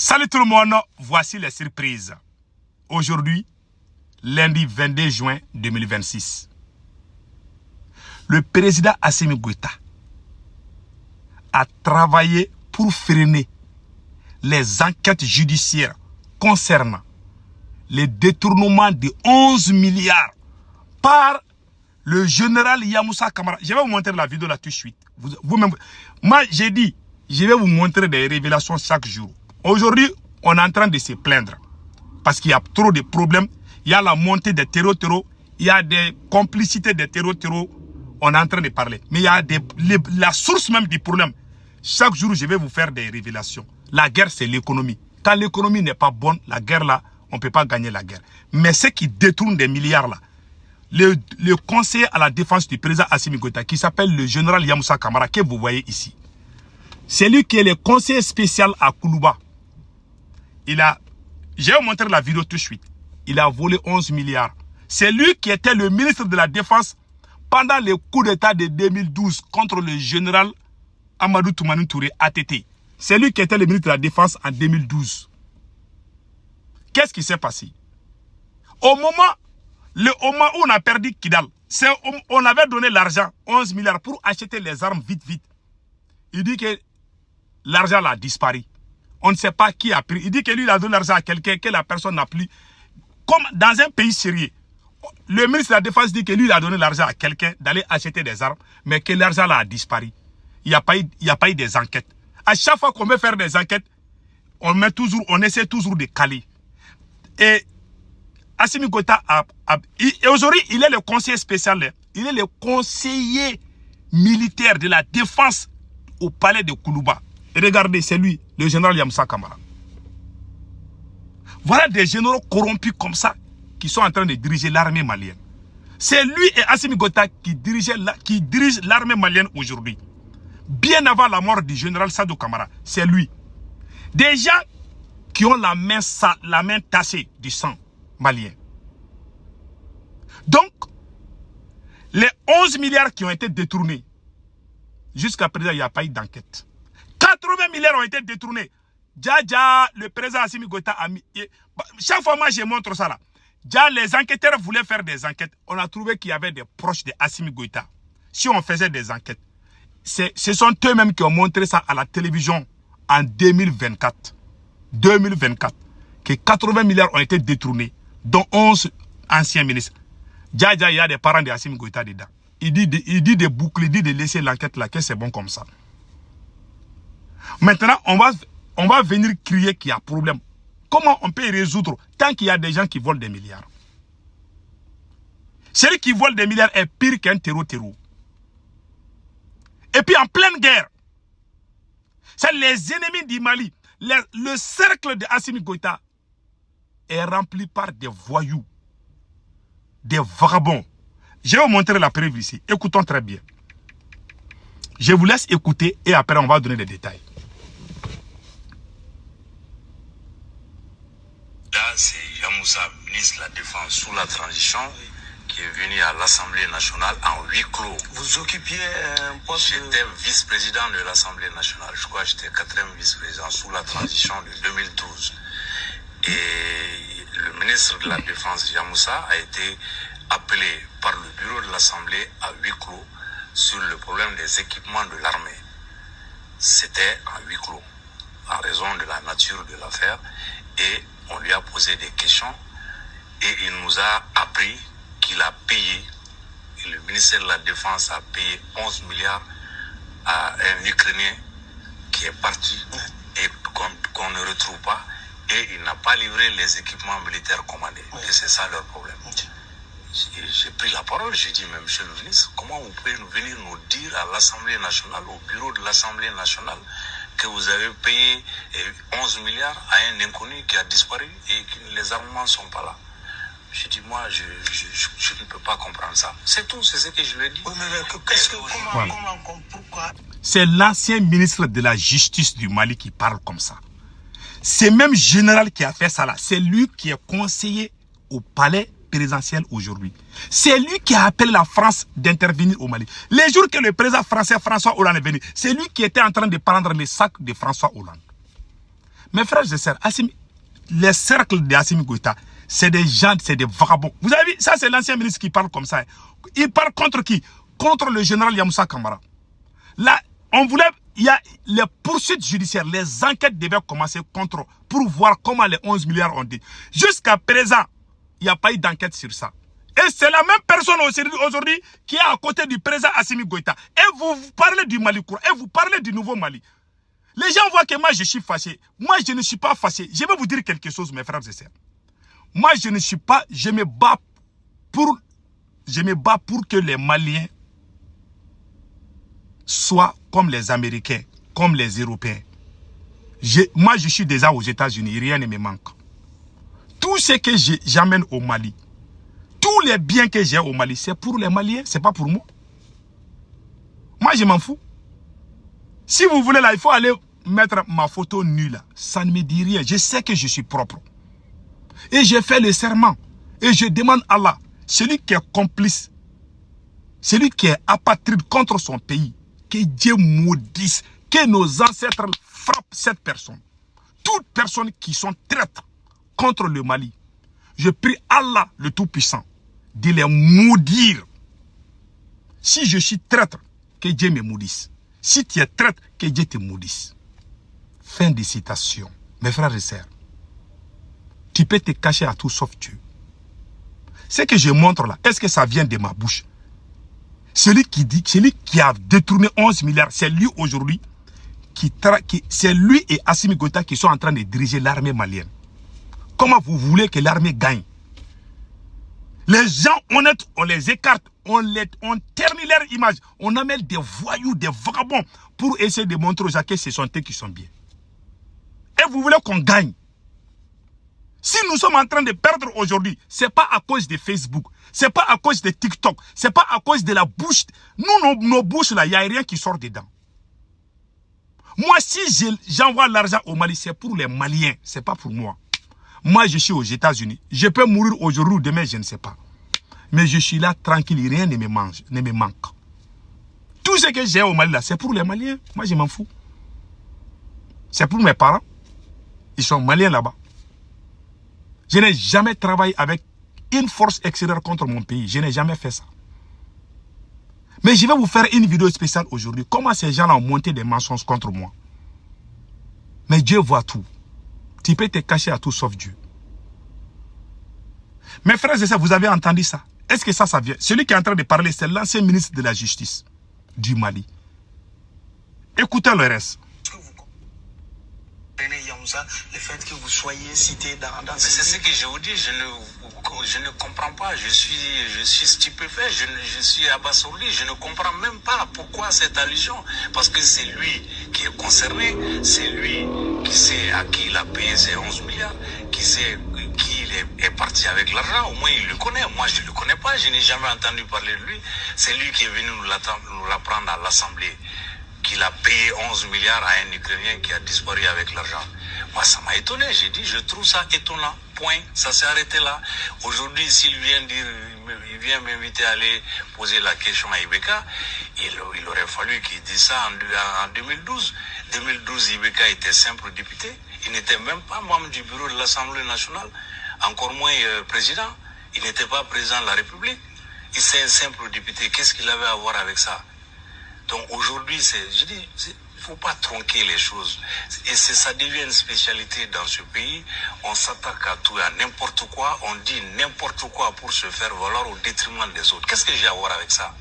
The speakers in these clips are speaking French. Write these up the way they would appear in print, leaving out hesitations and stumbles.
Salut tout le monde, voici les surprises. Aujourd'hui, lundi 22 juin 2026, le président Assimi Goïta a travaillé pour freiner les enquêtes judiciaires concernant les détournements de 11 milliards par le général Yamoussa Camara. Je vais vous montrer la vidéo là tout de suite. Vous-même, moi j'ai dit, je vais vous montrer des révélations chaque jour. Aujourd'hui, on est en train de se plaindre parce qu'il y a trop de problèmes. Il y a la montée des terreaux, il y a des complicités des terreaux. On est en train de parler. Mais il y a la source même du problème. Chaque jour, je vais vous faire des révélations. La guerre, c'est l'économie. Quand l'économie n'est pas bonne, la guerre là, on ne peut pas gagner la guerre. Mais ceux qui détournent des milliards là, le conseiller à la défense du président Assimi Goïta, qui s'appelle le général Yamoussa Camara, que vous voyez ici, c'est lui qui est le conseiller spécial à Koulouba. Je vais vous montrer la vidéo tout de suite. Il a volé 11 milliards. C'est lui qui était le ministre de la Défense pendant le coup d'État de 2012 contre le général Amadou Toumani Touré, ATT. C'est lui qui était le ministre de la Défense en 2012. Qu'est-ce qui s'est passé? Au moment où on a perdu Kidal, on avait donné l'argent, 11 milliards, pour acheter les armes vite. Il dit que l'argent a disparu. On ne sait pas qui a pris. Il dit que lui, il a donné l'argent à quelqu'un que la personne n'a plus. Comme dans un pays sérieux, le ministre de la Défense dit que lui, il a donné l'argent à quelqu'un d'aller acheter des armes, mais que l'argent a disparu. Il n'y a pas eu des enquêtes. À chaque fois qu'on veut faire des enquêtes, on essaie toujours de caler. Et Assimi Goïta et aujourd'hui, il est le conseiller spécial. Il est le conseiller militaire de la défense au palais de Koulouba. Et regardez, c'est lui, le général Yamoussa Camara. Voilà des généraux corrompus comme ça qui sont en train de diriger l'armée malienne. C'est lui et Assimi Goïta qui dirigent l'armée malienne aujourd'hui. Bien avant la mort du général Sadou Camara, c'est lui. Des gens qui ont la main tachée du sang malien. Donc, les 11 milliards qui ont été détournés, jusqu'à présent, il n'y a pas eu d'enquête. 80 milliards ont été détournés. Le président Assimi Goïta a mis... Chaque fois, moi, je montre ça là. Les enquêteurs voulaient faire des enquêtes. On a trouvé qu'il y avait des proches de Assimi Goïta. Si on faisait des enquêtes, ce sont eux-mêmes qui ont montré ça à la télévision en 2024. 2024. Que 80 milliards ont été détournés, dont 11 anciens ministres. Il y a des parents de Assimi Goïta dedans. Il dit de boucler, il dit de laisser l'enquête là, que c'est bon comme ça. Maintenant, on va venir crier qu'il y a problème. Comment on peut résoudre tant qu'il y a des gens qui volent des milliards? Celui qui vole des milliards est pire qu'un terreau. Et puis en pleine guerre, c'est les ennemis du Mali. Le cercle de Assimi Goïta est rempli par des voyous, des vagabonds. Je vais vous montrer la preuve ici. Écoutons très bien. Je vous laisse écouter et après on va donner des détails. Là, c'est Yamoussa, ministre de la Défense sous la transition, qui est venu à l'Assemblée nationale en huis clos. Vous occupiez un poste... J'étais vice-président de l'Assemblée nationale. Je crois que j'étais 4e vice-président sous la transition de 2012. Et le ministre de la Défense, Yamoussa, a été appelé par le bureau de l'Assemblée à huis clos sur le problème des équipements de l'armée. C'était en huis clos, en raison de la nature de l'affaire. Et on lui a posé des questions et il nous a appris qu'il a payé, et le ministère de la Défense a payé 11 milliards à un Ukrainien qui est parti et qu'on ne retrouve pas, et il n'a pas livré les équipements militaires commandés. Et c'est ça leur problème. J'ai pris la parole, j'ai dit, mais monsieur le ministre, comment vous pouvez venir nous dire à l'Assemblée nationale, au bureau de l'Assemblée nationale, que vous avez payé 11 milliards à un inconnu qui a disparu et que les armements ne sont pas là. J'ai dit, moi, je ne peux pas comprendre ça. C'est tout, c'est ce que je lui ai dit. Oui, mais pourquoi? C'est l'ancien ministre de la Justice du Mali qui parle comme ça. C'est même général qui a fait ça là. C'est lui qui est conseiller au palais présidentiel aujourd'hui. C'est lui qui a appelé la France d'intervenir au Mali. Les jours que le président français François Hollande est venu, c'est lui qui était en train de prendre les sacs de François Hollande. Mes frères et sœurs, les cercles d'Assimi Goïta, c'est des gens, c'est des vagabonds. Vous avez vu, ça c'est l'ancien ministre qui parle comme ça. Il parle contre qui? Contre le général Yamoussa Kamara. Là, on voulait, il y a les poursuites judiciaires, les enquêtes devaient commencer contre, pour voir comment les 11 milliards ont dit. Jusqu'à présent, il n'y a pas eu d'enquête sur ça. Et c'est la même personne aujourd'hui qui est à côté du président Assimi Goïta. Et vous parlez du Mali court, et vous parlez du nouveau Mali. Les gens voient que moi je suis fâché. Moi je ne suis pas fâché. Je vais vous dire quelque chose, mes frères et sœurs. Moi je ne suis pas, je me bats pour que les Maliens soient comme les Américains, comme les Européens. Moi je suis déjà aux États-Unis, rien ne me manque. Tout ce que j'amène au Mali, tous les biens que j'ai au Mali, c'est pour les Maliens, c'est pas pour moi. Moi je m'en fous. Si vous voulez là, il faut aller mettre ma photo nue là. Ça ne me dit rien. Je sais que je suis propre. Et j'ai fait le serment. Et je demande à Allah, celui qui est complice, celui qui est apatride contre son pays, que Dieu maudisse, que nos ancêtres frappent cette personne. Toutes personnes qui sont traîtres contre le Mali. Je prie Allah le Tout-Puissant de les maudire. Si je suis traître, que Dieu me maudisse. Si tu es traître, que Dieu te maudisse. Fin de citation. Mes frères et sœurs, tu peux te cacher à tout sauf Dieu. Ce que je montre là, est-ce que ça vient de ma bouche? Celui qui a détourné 11 milliards, c'est lui aujourd'hui, c'est lui et Assimi Goïta qui sont en train de diriger l'armée malienne. Comment vous voulez que l'armée gagne? Les gens honnêtes, on les écarte, on ternit leur image. On amène des voyous, des vagabonds pour essayer de montrer aux gens que ce sont eux qui sont bien. Et vous voulez qu'on gagne? Si nous sommes en train de perdre aujourd'hui, ce n'est pas à cause de Facebook, ce n'est pas à cause de TikTok, ce n'est pas à cause de la bouche. Nous, nos bouches là, il n'y a rien qui sort dedans. Moi, si j'envoie l'argent au Mali, c'est pour les Maliens, ce n'est pas pour moi. Moi, je suis aux États-Unis. Je peux mourir aujourd'hui ou demain, je ne sais pas. Mais je suis là tranquille, rien ne me manque. Tout ce que j'ai au Mali là, c'est pour les Maliens. Moi, je m'en fous. C'est pour mes parents. Ils sont Maliens là-bas. Je n'ai jamais travaillé avec une force extérieure contre mon pays. Je n'ai jamais fait ça. Mais je vais vous faire une vidéo spéciale aujourd'hui. Comment ces gens-là ont monté des mensonges contre moi. Mais Dieu voit tout. Tu peux te cacher à tout sauf Dieu. Mes frères et sœurs, vous avez entendu ça? Est-ce que ça vient? Celui qui est en train de parler, c'est l'ancien ministre de la Justice du Mali. Écoutez le reste. Le fait que vous soyez cité dans c'est ce que je vous dis, je ne comprends pas, je suis stupéfait, je suis abasourdi, je ne comprends même pas pourquoi cette allusion, parce que c'est lui qui est concerné, c'est lui qui sait à qui il a payé ses 11 milliards, qui sait qui il est parti avec l'argent, au moins il le connaît, moi je ne le connais pas, je n'ai jamais entendu parler de lui, c'est lui qui est venu nous l'apprendre à l'Assemblée, qu'il a payé 11 milliards à un Ukrainien qui a disparu avec l'argent. Moi, ça m'a étonné. J'ai dit, je trouve ça étonnant. Point. Ça s'est arrêté là. Aujourd'hui, s'il vient m'inviter à aller poser la question à Ibeka, il aurait fallu qu'il dise ça en 2012. 2012, Ibeka était simple député. Il n'était même pas membre du bureau de l'Assemblée nationale, encore moins président. Il n'était pas président de la République. Il c'est un simple député. Qu'est-ce qu'il avait à voir avec ça? Donc aujourd'hui, je dis, il ne faut pas tronquer les choses. Et ça devient une spécialité dans ce pays. On s'attaque à tout, à n'importe quoi. On dit n'importe quoi pour se faire valoir au détriment des autres. Qu'est-ce que j'ai à voir avec ça?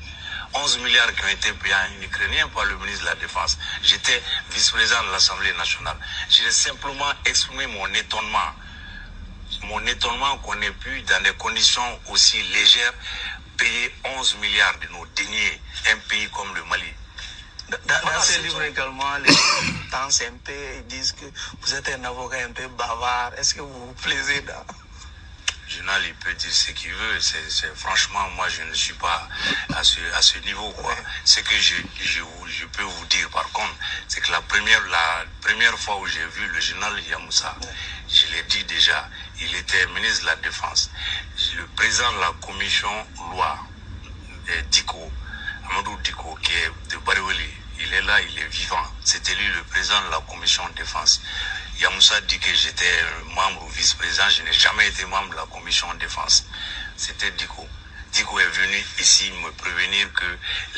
11 milliards qui ont été payés à un Ukrainien par le ministre de la Défense. J'étais vice-président de l'Assemblée nationale. J'ai simplement exprimé mon étonnement. Mon étonnement qu'on ait pu, dans des conditions aussi légères, payer 11 milliards de nos deniers, un pays comme le Mali. Dans ce livre également, les militants CMP disent que vous êtes un avocat un peu bavard. Est-ce que vous vous plaisez dans... Junal, il peut dire ce qu'il veut. Franchement, moi, je ne suis pas à ce niveau, quoi. Ouais. Ce que je peux vous dire, par contre, c'est que la première fois où j'ai vu le général Yamoussa, ouais, je l'ai dit déjà, il était ministre de la Défense. Le président de la commission loi, Diko, Amadou Diko, qui est de Bariweli, il est là, il est vivant. C'était lui le président de la commission de défense. Yamoussa dit que j'étais membre ou vice-président. Je n'ai jamais été membre de la commission de défense. C'était Diko. Diko est venu ici me prévenir que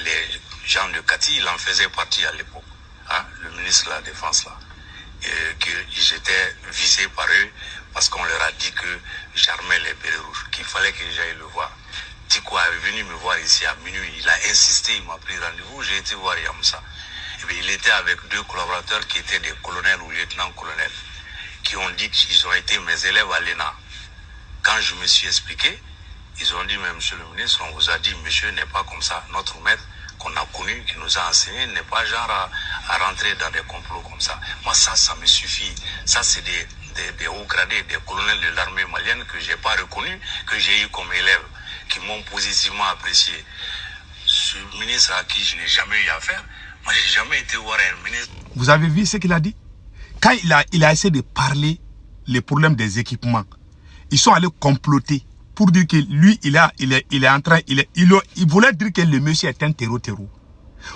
les gens de Kati, il en faisait partie à l'époque, hein, le ministre de la Défense là, et que j'étais visé par eux parce qu'on leur a dit que j'armais les bérets rouges, qu'il fallait que j'aille le voir. Diko est venu me voir ici à minuit, il a insisté, il m'a pris rendez-vous, j'ai été voir Yamoussa. Et bien, il était avec 2 collaborateurs qui étaient des colonels ou lieutenants-colonels, qui ont dit qu'ils ont été mes élèves à l'ENA. Quand je me suis expliqué, ils ont dit, mais monsieur le ministre, on vous a dit, monsieur n'est pas comme ça. Notre maître qu'on a connu, qui nous a enseigné, n'est pas genre à rentrer dans des complots comme ça. Moi, ça me suffit. Ça, c'est des hauts gradés, des colonels de l'armée malienne que j'ai pas reconnus, que j'ai eu comme élèves, qui m'ont positivement apprécié. Ce ministre à qui je n'ai jamais eu affaire, moi, j'ai jamais été voir un ministre. Vous avez vu ce qu'il a dit? Quand il a essayé de parler les problèmes des équipements, ils sont allés comploter pour dire que lui, il est en train, il voulait dire que le monsieur est un terreau.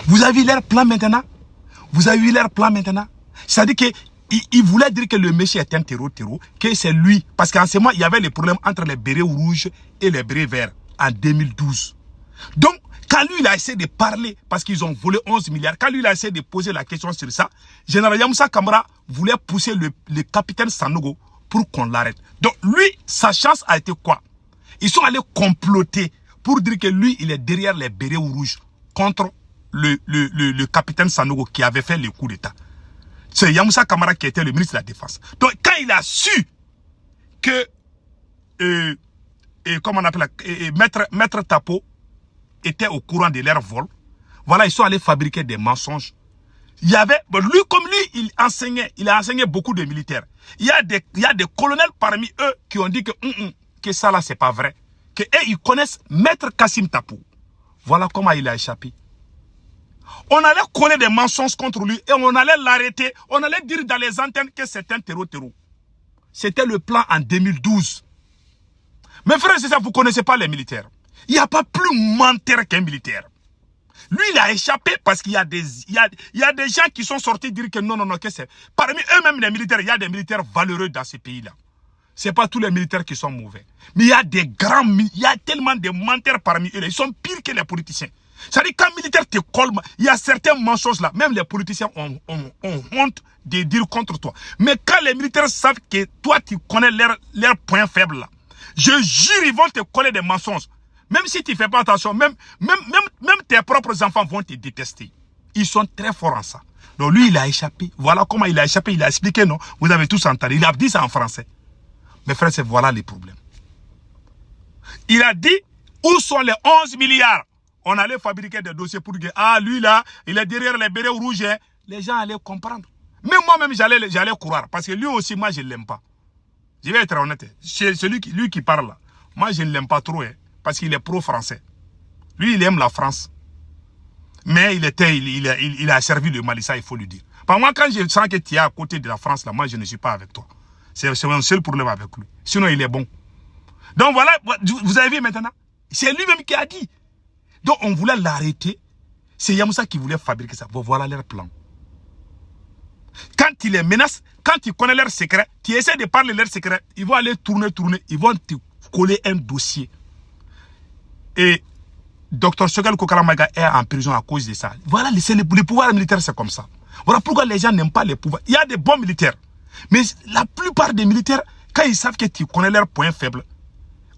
Vous avez vu leur plan maintenant? Vous avez vu leur plan maintenant? C'est-à-dire que il voulait dire que le monsieur est un terreau, que c'est lui. Parce qu'en ce moment, il y avait les problèmes entre les bérets rouges et les bérets verts en 2012. Donc, quand lui, il a essayé de parler, parce qu'ils ont volé 11 milliards, quand lui, il a essayé de poser la question sur ça, Général Yamoussa Kamara voulait pousser le capitaine Sanogo pour qu'on l'arrête. Donc, lui, sa chance a été quoi? Ils sont allés comploter pour dire que lui, il est derrière les bérets rouges contre le capitaine Sanogo qui avait fait le coup d'État. C'est Yamoussa Kamara qui était le ministre de la Défense. Donc, quand il a su que, comment on appelle, Maître Tapo était au courant de leur vol, voilà, ils sont allés fabriquer des mensonges. Il y avait, lui, comme lui, il a enseigné beaucoup de militaires. Il y a des colonels parmi eux qui ont dit que ça là, c'est pas vrai. Que eux, ils connaissent Maître Kassim Tapou. Voilà comment il a échappé. On allait coller des mensonges contre lui et on allait l'arrêter. On allait dire dans les antennes que c'est un terreau. C'était le plan en 2012. Mes frères, c'est ça, vous ne connaissez pas les militaires. Il n'y a pas plus menteur qu'un militaire. Lui, il a échappé parce qu'il y a des gens qui sont sortis dire que non, que c'est... Parmi eux-mêmes, les militaires, il y a des militaires valeureux dans ces pays-là. Ce n'est pas tous les militaires qui sont mauvais. Mais il y a des grands... Il y a tellement de menteurs parmi eux. Ils sont pires que les politiciens. C'est-à-dire quand un militaire te colle, il y a certains mensonges là. Même les politiciens ont honte de dire contre toi. Mais quand les militaires savent que toi, tu connais leurs points faibles là, je jure, ils vont te coller des mensonges. Même si tu ne fais pas attention, même tes propres enfants vont te détester. Ils sont très forts en ça. Donc lui, il a échappé. Voilà comment il a échappé. Il a expliqué, non? Vous avez tous entendu. Il a dit ça en français. Mes frères, c'est voilà les problèmes. Il a dit, où sont les 11 milliards? On allait fabriquer des dossiers pour dire, ah, lui là, il est derrière les bérets rouges. Hein. Les gens allaient comprendre. Même moi-même, j'allais croire. Parce que lui aussi, moi, je ne l'aime pas. Je vais être honnête. C'est lui qui parle là. Moi, je ne l'aime pas trop. Hein. Parce qu'il est pro-français. Lui, il aime la France. Mais il a servi le Mali, ça, il faut lui dire. Par moi, quand je sens que tu es à côté de la France, là, moi, je ne suis pas avec toi. C'est un seul problème avec lui. Sinon, il est bon. Donc, voilà, vous avez vu maintenant. C'est lui-même qui a dit. Donc, on voulait l'arrêter. C'est Yamoussa qui voulait fabriquer ça. Voilà leur plan. Quand il les menace, quand tu connais leurs secrets, tu essaies de parler leurs secrets, ils vont aller tourner, ils vont te coller un dossier. Et Dr Choguel Kokalamaga est en prison à cause de ça. Voilà, les pouvoirs militaires, c'est comme ça. Voilà pourquoi les gens n'aiment pas les pouvoirs. Il y a des bons militaires. Mais la plupart des militaires, quand ils savent que tu connais leurs points faibles,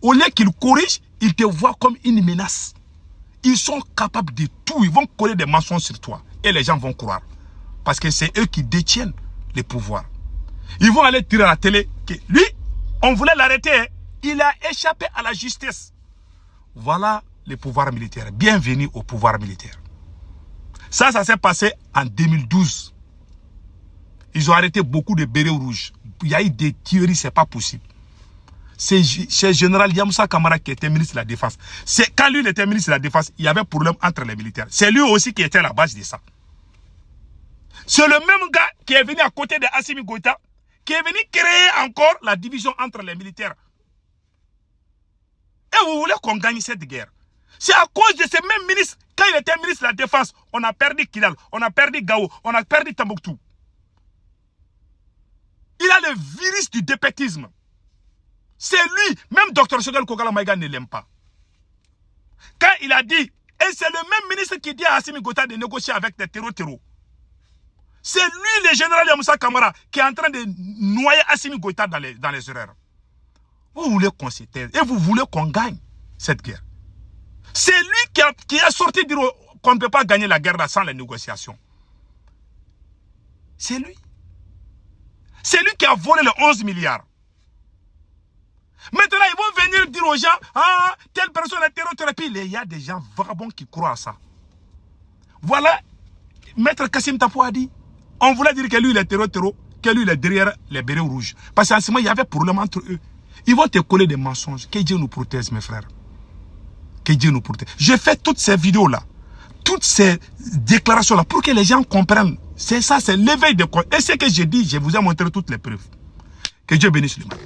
au lieu qu'ils corrigent, ils te voient comme une menace. Ils sont capables de tout. Ils vont coller des mensonges sur toi. Et les gens vont croire. Parce que c'est eux qui détiennent les pouvoirs. Ils vont aller tirer à la télé que lui, on voulait l'arrêter. Hein. Il a échappé à la justice. Voilà les pouvoirs militaires. Bienvenue au pouvoir militaire. Ça s'est passé en 2012. Ils ont arrêté beaucoup de bérets rouges. Il y a eu des tueries, c'est pas possible. C'est le général Yamoussa Kamara qui était ministre de la Défense. Quand lui était ministre de la Défense, il y avait un problème entre les militaires. C'est lui aussi qui était à la base de ça. C'est le même gars qui est venu à côté de Assimi Goïta, qui est venu créer encore la division entre les militaires. Et vous voulez qu'on gagne cette guerre? C'est à cause de ces mêmes ministres. Quand il était ministre de la Défense, on a perdu Kidal, on a perdu Gao, on a perdu Tambouctou. Il a le virus du dépétisme. C'est lui, même Dr Choguel Kokala Maïga ne l'aime pas. Quand il a dit, et c'est le même ministre qui dit à Assimi Goïta de négocier avec des terreaux. C'est lui, le général Yamoussa Kamara, qui est en train de noyer Assimi Goïta dans les erreurs. Vous voulez qu'on se taise et vous voulez qu'on gagne cette guerre. C'est lui qui a sorti dire qu'on ne peut pas gagner la guerre là sans les négociations. C'est lui. C'est lui qui a volé les 11 milliards. Maintenant, ils vont venir dire aux gens, ah, telle personne est terrorisée. Il y a des gens vagabonds qui croient à ça. Voilà, Maître Kassim Tapou a dit, on voulait dire que lui, il est terreau, que lui, il est derrière les bérets rouges. Parce qu'en ce moment, il y avait problème entre eux. Ils vont te coller des mensonges. Que Dieu nous protège, mes frères. Que Dieu nous protège. Je fais toutes ces vidéos-là, toutes ces déclarations-là, pour que les gens comprennent. C'est ça, c'est l'éveil de quoi. Et ce que j'ai dit, je vous ai montré toutes les preuves. Que Dieu bénisse le mal.